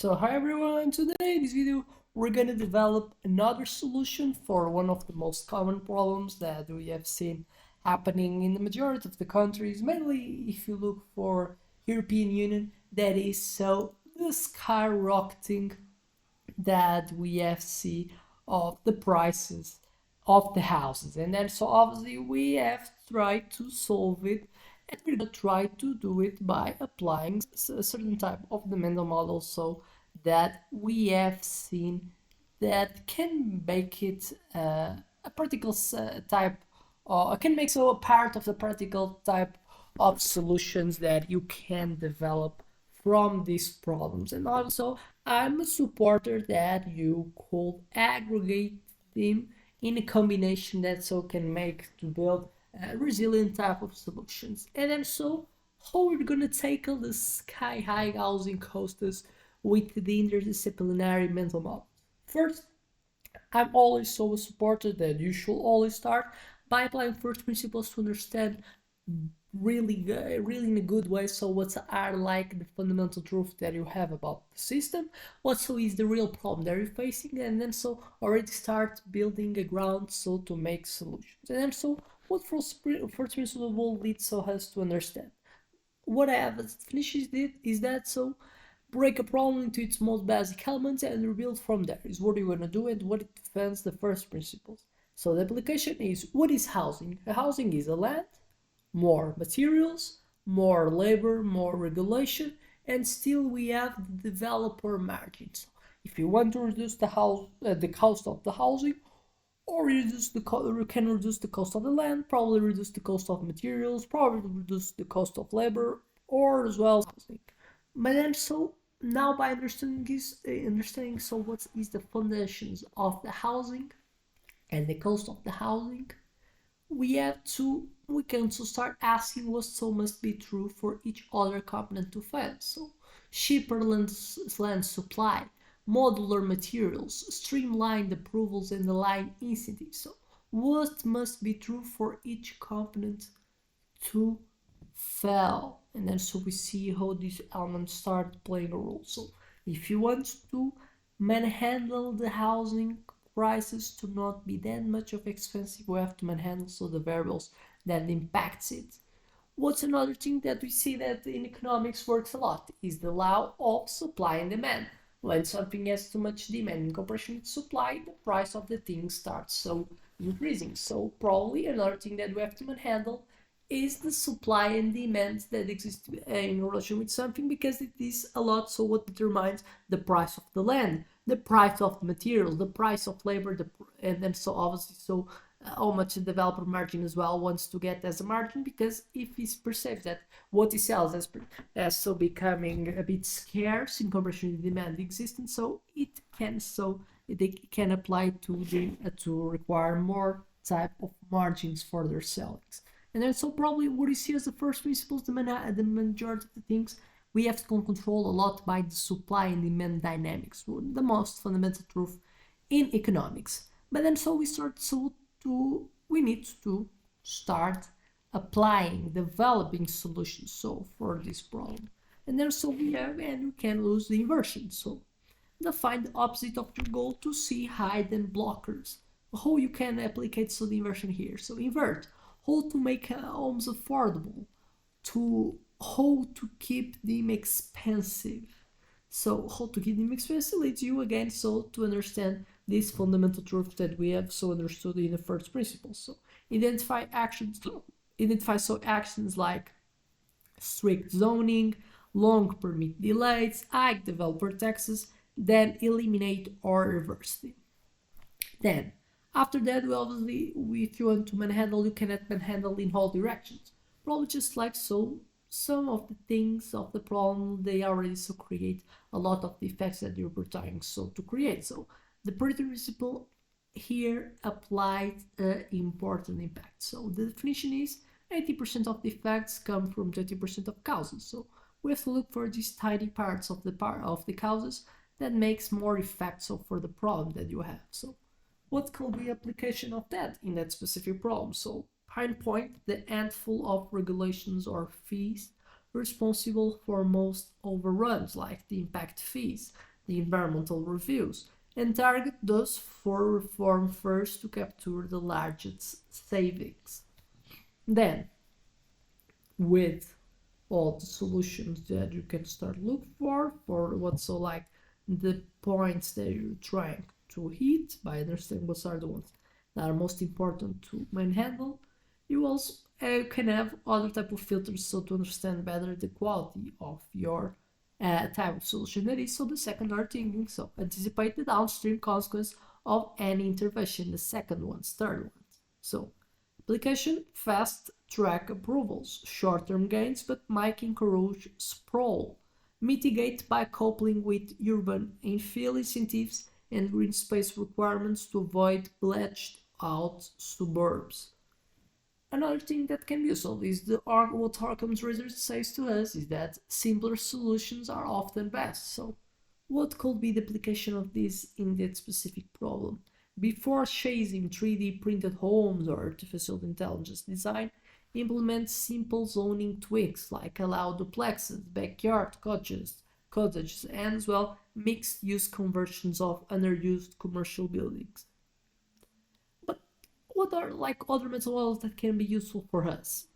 So hi everyone, today in this video we're gonna develop another solution for one of the most common problems that we have seen happening in the majority of the countries, mainly if you look for European Union, that is the skyrocketing that we have seen of the prices of the houses. And then so obviously we have tried to solve it, and we're gonna try to do it by applying a certain type of the mental model so that we have seen that can make it a particular type, or can make so a part of the practical type of solutions that you can develop from these problems. And also, I'm a supporter that you could aggregate them in a combination that so can make to build a resilient type of solutions. And then so how we're gonna tackle the sky high housing costs with the interdisciplinary mental model. First, I'm always so a supporter that you should always start by applying first principles to understand really in a good way. So what are like the fundamental truth that you have about the system, what so is the real problem that you're facing, and then so already start building a ground so to make solutions. And then so what first principle will lead so has to understand what I have as definitions did is that so break a problem into its most basic elements and rebuild from there is what you want to do and what it defends the first principles. So the application is, what is housing? A housing is a land, more materials, more labor, more regulation, and still we have the developer margins. If you want to reduce the cost of the housing, or you can reduce the cost of the land, probably reduce the cost of materials, probably reduce the cost of labor, or as well as housing. But then so now by understanding so what is the foundations of the housing and the cost of the housing, we can also start asking what so must be true for each other component to fail. So cheaper land supply, modular materials, streamlined approvals and aligned incentives. So what must be true for each component to fail? And then so we see how these elements start playing a role. So if you want to manhandle the housing prices to not be that much of expensive, we have to manhandle so the variables that impacts it. What's another thing that we see that in economics works a lot is the law of supply and demand. When something has too much demand in comparison with supply, the price of the thing starts so increasing. So probably another thing that we have to handle is the supply and demand that exist in relation with something, because it is a lot so what determines the price of the land, the price of the materials, the price of labor, and then so obviously so how much the developer margin as well wants to get as a margin, because if he perceives that what he sells as so becoming a bit scarce in comparison to demand existence, so it can apply to to require more type of margins for their sellings. And then so probably what you see as the first principles, the majority of the things we have to control a lot by the supply and demand dynamics, the most fundamental truth in economics. But then so we need to start applying, developing solutions so for this problem. And then so we can lose the inversion. So define the opposite of your goal to see hidden blockers. How you can applicate so the inversion here. So invert, how to make homes affordable, to how to keep them expensive. So how to keep them expensive leads you again so to understand this fundamental truth that we have so understood in the first principle. So identify actions like strict zoning, long permit delays, high developer taxes, then eliminate or reverse them. Then after that, if you want to manhandle, you cannot manhandle in all directions. Probably just like so, some of the things of the problem, they already so create a lot of the effects that you're trying so to create. So the principle here applied important impact. So the definition is 80% of the effects come from 20% of causes. So we have to look for these tiny parts of the causes that makes more effect so for the problem that you have. So what could be application of that in that specific problem? So pinpoint the handful of regulations or fees responsible for most overruns, like the impact fees, the environmental reviews, and target those for reform first to capture the largest savings. Then, with all the solutions that you can start look for what's so like the points that you're trying to hit by understanding what are the ones that are most important to handle. You also can have other type of filters so to understand better the quality of your type of solution that is. So the secondary thinking, so anticipate the downstream consequence of any intervention. The second ones, third ones. So application fast track approvals, short-term gains, but might encourage sprawl. Mitigate by coupling with urban infill incentives and green space requirements to avoid bleached out suburbs. Another thing that can be useful is what Harcum's research says to us is that simpler solutions are often best. So what could be the application of this in that specific problem? Before chasing 3D printed homes or artificial intelligence design, implement simple zoning tweaks like allow duplexes, backyard cottages, and as well mixed-use conversions of underused commercial buildings. But what are like other methodologies that can be useful for us?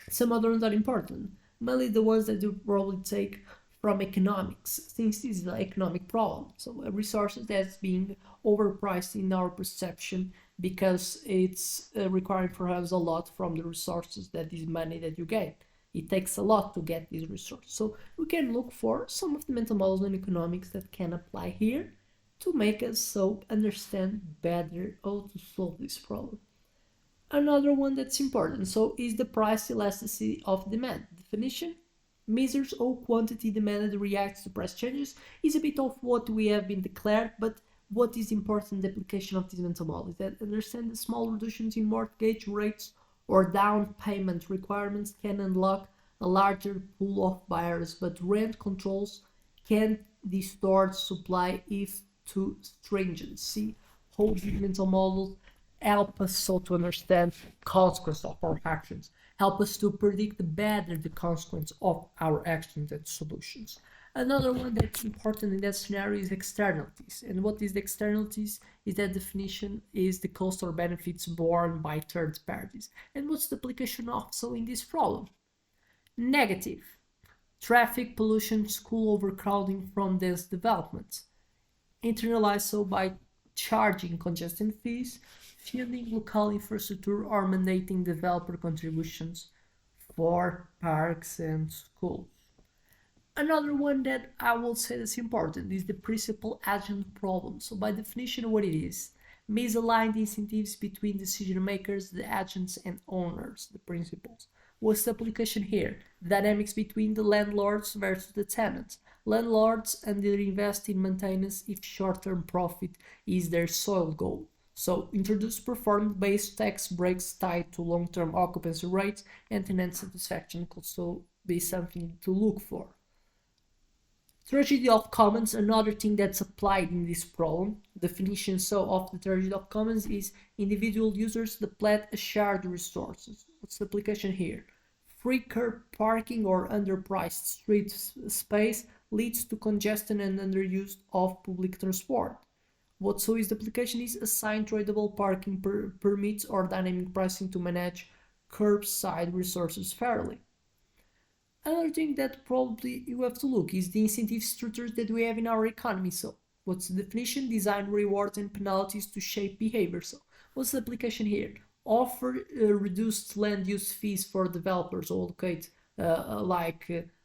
Some other ones are important, mainly the ones that you probably take from economics, since this is an economic problem. So resources that's being overpriced in our perception because it's requiring perhaps a lot from the resources that is money that you get. It takes a lot to get these resources. So we can look for some of the mental models in economics that can apply here to make us so understand better how to solve this problem. Another one that's important, so is the price elasticity of demand. Definition: measures how quantity demanded reacts to price changes is a bit of what we have been declared, but what is important in the application of this mental model is that understand the small reductions in mortgage rates or down payment requirements can unlock a larger pool of buyers, but rent controls can distort supply if too stringent. See how these mental models help us so to understand consequence of our actions, help us to predict better the consequence of our actions and solutions. Another one that's important in that scenario is externalities. And what is the externalities? Is that definition is the cost or benefits borne by third parties. And what's the application also in this problem? Negative: traffic pollution, school overcrowding from dense developments. Internalized so by charging congestion fees, funding local infrastructure, or mandating developer contributions for parks and schools. Another one that I will say is important is the principal agent problem. So by definition, what it is: misaligned incentives between decision makers, the agents, and owners, the principals. What's the application here? Dynamics between the landlords versus the tenants. Landlords underinvest in maintenance if short-term profit is their sole goal. So introduce performance-based tax breaks tied to long-term occupancy rates, and tenant satisfaction could also be something to look for. Tragedy of commons, another thing that's applied in this problem. Definition so of the tragedy of commons is individual users deplete a shared resources. What's the application here? Free curb parking or underpriced street space leads to congestion and underuse of public transport. What so is the application is assign tradable parking permits or dynamic pricing to manage curbside resources fairly. Another thing that probably you have to look is the incentive structures that we have in our economy. So what's the definition? Design rewards and penalties to shape behavior. So what's the application here? Offer reduced land use fees for developers who allocate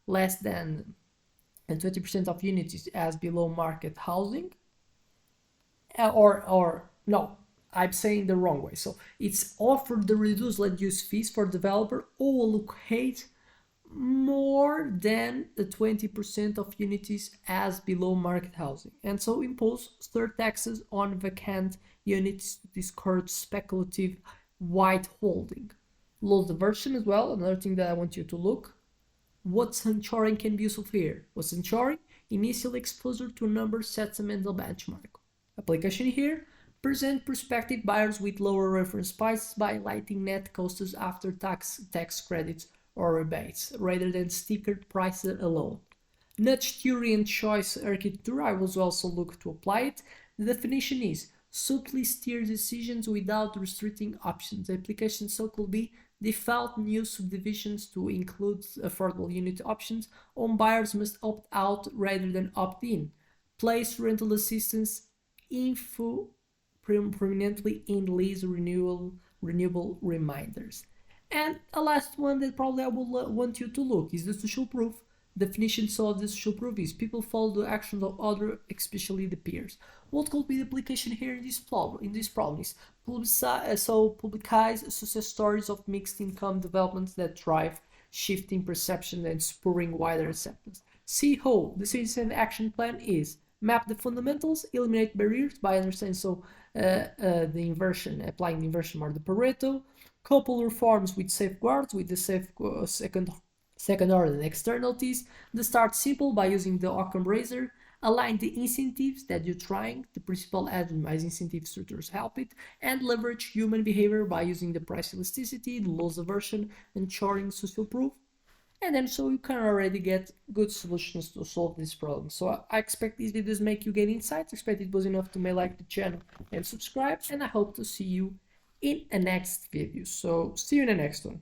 less than 20% of units as below market housing. Or no, I'm saying the wrong way. So it's offered the reduced land use fees for developer who allocate more than the 20% of units as below market housing, and so impose third taxes on vacant units to discourage speculative white holding. Low diversion as well, another thing that I want you to look. What censoring can be useful here? What censoring? Initial exposure to a number sets a mental benchmark. Application here: present prospective buyers with lower reference prices by highlighting net costs after tax credits or rebates rather than stickered prices alone. Nudge theory and choice architecture, I will also look to apply it. The definition is subtly steer decisions without restricting options. The application so could be default new subdivisions to include affordable unit options. Home buyers must opt out rather than opt in. Place rental assistance info prominently in lease renewable reminders. And a last one that probably I will want you to look is the social proof. Definitions of the social proof is people follow the actions of others, especially the peers. What could be the application here in this problem? Is publicize success stories of mixed income developments that drive shifting perception and spurring wider acceptance. See how the citizen action plan is map the fundamentals, eliminate barriers by understanding the inversion, applying the inversion or the Pareto, couple reforms with safeguards with the second order externalities, the start simple by using the Occam razor, align the incentives that you're trying, the principal as incentive structures help it, and leverage human behavior by using the price elasticity, the loss aversion, ensuring social proof. And then so you can already get good solutions to solve this problem. So I expect these videos make you get insights. I expect it was enough to like the channel and subscribe, and I hope to see you in a next video. So see you in the next one.